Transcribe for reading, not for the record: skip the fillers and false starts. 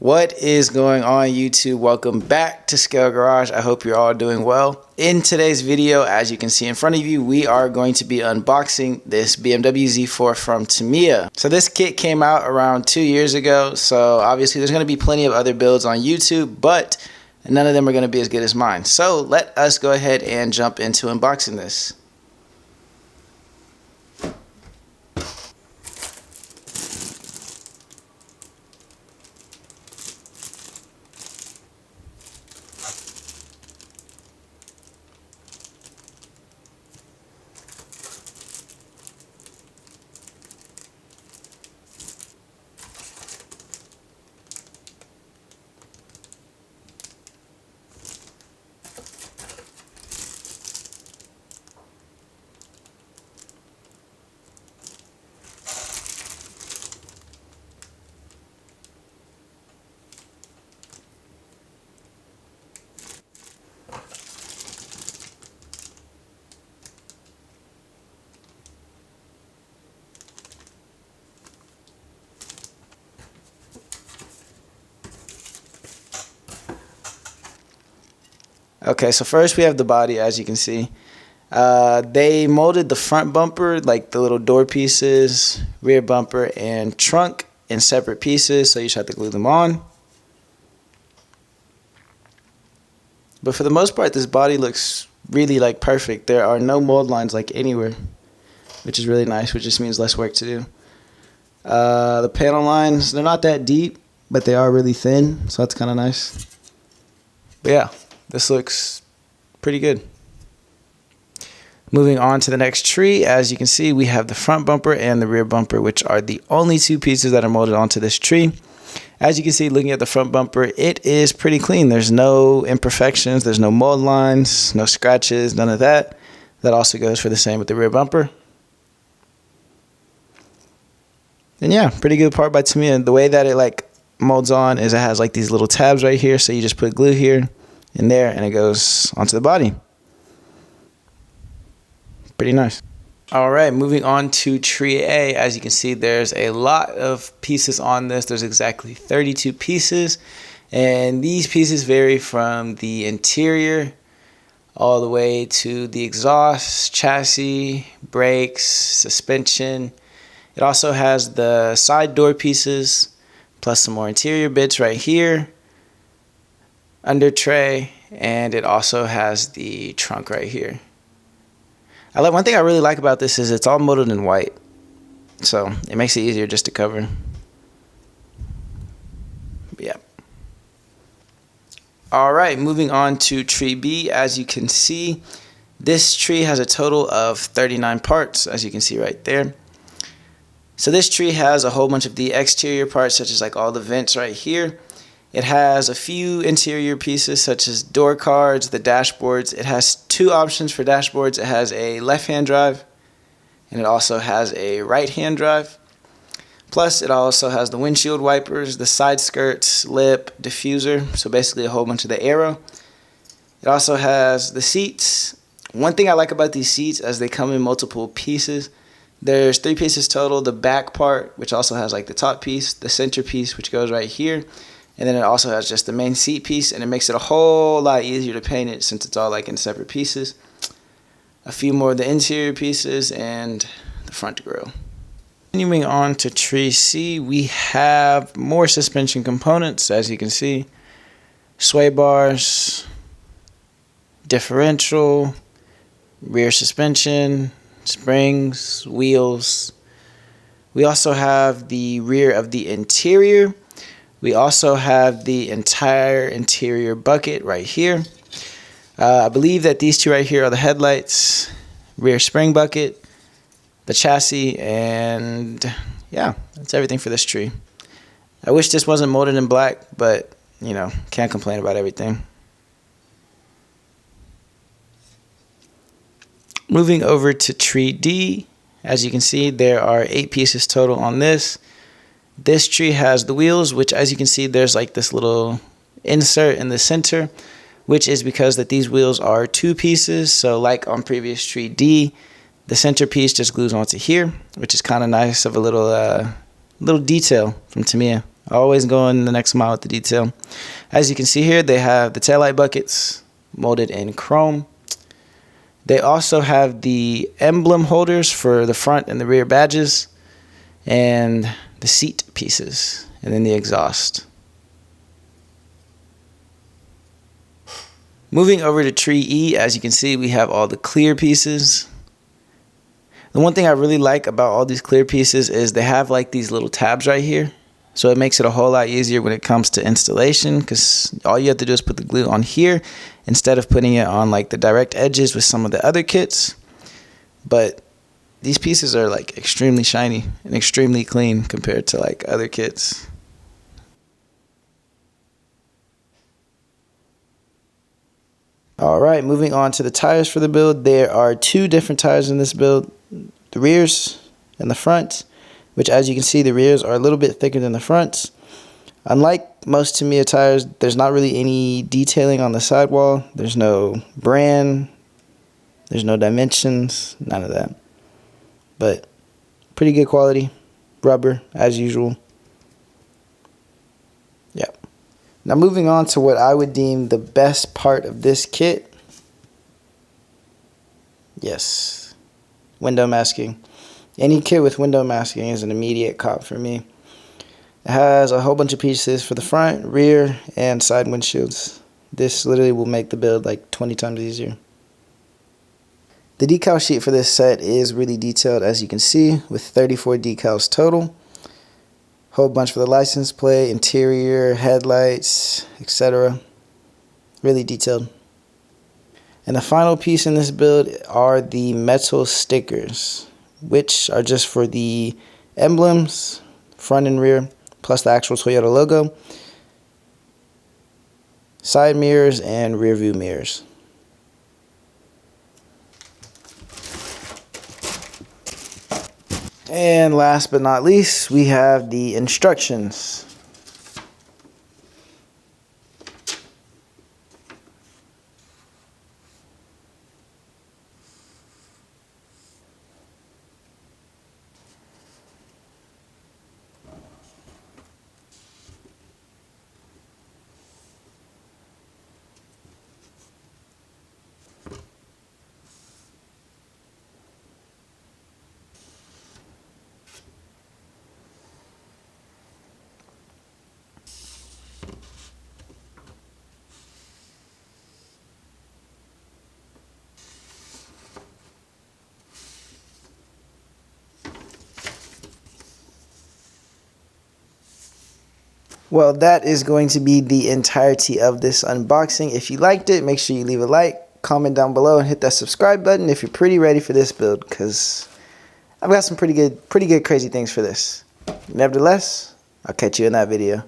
What is going on, YouTube? Welcome back to Scale Garage. I hope you're all doing well. In today's video, as you can see in front of you, we are going to be unboxing this BMW Z4 from Tamiya. So this kit came out around 2 years ago, so obviously there's going to be plenty of other builds on YouTube, but none of them are going to be as good as mine. So let us go ahead and jump into unboxing this. Okay, so first we have the body, as you can see. They molded the front bumper, like the little door pieces, rear bumper, and trunk in separate pieces, so you just have to glue them on. But for the most part, this body looks really like perfect. There are no mold lines like anywhere, which is really nice, which just means less work to do. The panel lines, they're not that deep, but they are really thin, so that's kind of nice. But yeah. This looks pretty good. Moving on to the next tree, as you can see, we have the front bumper and the rear bumper, which are the only two pieces that are molded onto this tree. As you can see, looking at the front bumper, it is pretty clean. There's no imperfections, there's no mold lines, no scratches, none of that. That also goes for the same with the rear bumper. And yeah, pretty good part by Tamiya. The way that it molds on is it has like these little tabs right here, so you just put glue here in there and it goes onto the body. Pretty nice. All right, moving on to tree A. As you can see, there's a lot of pieces on this. There's exactly 32 pieces, and these pieces vary from the interior all the way to the exhaust, chassis, brakes, suspension. It also has the side door pieces plus some more interior bits right here, under tray, and it also has the trunk right here. One thing I really like about this is it's all molded in white, so it makes it easier just to cover. But yeah. All right, moving on to tree B. As you can see, this tree has a total of 39 parts, as you can see right there. So this tree has a whole bunch of the exterior parts, such as like all the vents right here. It has a few interior pieces such as door cards, the dashboards. It has two options for dashboards. It has a left-hand drive and it also has a right-hand drive. Plus it also has the windshield wipers, the side skirts, lip, diffuser, so basically a whole bunch of the aero. It also has the seats. One thing I like about these seats is they come in multiple pieces. There's 3 pieces total, the back part, which also has like the top piece, the center piece, which goes right here. And then it also has just the main seat piece, and it makes it a whole lot easier to paint it since it's all like in separate pieces. A few more of the interior pieces and the front grille. Continuing on to tree C, we have more suspension components, as you can see. Sway bars, differential, rear suspension, springs, wheels. We also have the rear of the interior. We also have the entire interior bucket right here. I believe that these two right here are the headlights, rear spring bucket, the chassis, and yeah, that's everything for this tree. I wish this wasn't molded in black, but you know, can't complain about everything. Moving over to tree D, as you can see, there are 8 pieces total on this. This tree has the wheels, which as you can see, there's like this little insert in the center, which is because that these wheels are 2 pieces. So like on previous tree D, the center piece just glues onto here, which is kind of nice of a little detail from Tamiya. Always going the next mile with the detail. As you can see here, they have the taillight buckets molded in chrome. They also have the emblem holders for the front and the rear badges, and the seat pieces, and then the exhaust. Moving over to Tree E, as you can see, we have all the clear pieces. The one thing I really like about all these clear pieces is they have like these little tabs right here. So it makes it a whole lot easier when it comes to installation, because all you have to do is put the glue on here instead of putting it on like the direct edges with some of the other kits. But these pieces are like extremely shiny and extremely clean compared to like other kits. Alright, moving on to the tires for the build. There are two different tires in this build, the rears and the front, which as you can see, the rears are a little bit thicker than the fronts. Unlike most Tamiya tires, there's not really any detailing on the sidewall. There's no brand, there's no dimensions, none of that. But pretty good quality rubber as usual. Yeah. Now moving on to what I would deem the best part of this kit. Yes, window masking. Any kit with window masking is an immediate cop for me. It has a whole bunch of pieces for the front, rear, and side windshields. This literally will make the build like 20 times easier. The decal sheet for this set is really detailed, as you can see, with 34 decals total. Whole bunch for the license plate, interior, headlights, etc. Really detailed. And the final piece in this build are the metal stickers, which are just for the emblems, front and rear, plus the actual Toyota logo, side mirrors, and rear view mirrors. And last but not least, we have the instructions. Well, that is going to be the entirety of this unboxing. If you liked it, make sure you leave a like, comment down below, and hit that subscribe button if you're pretty ready for this build, because I've got some pretty good crazy things for this. Nevertheless, I'll catch you in that video.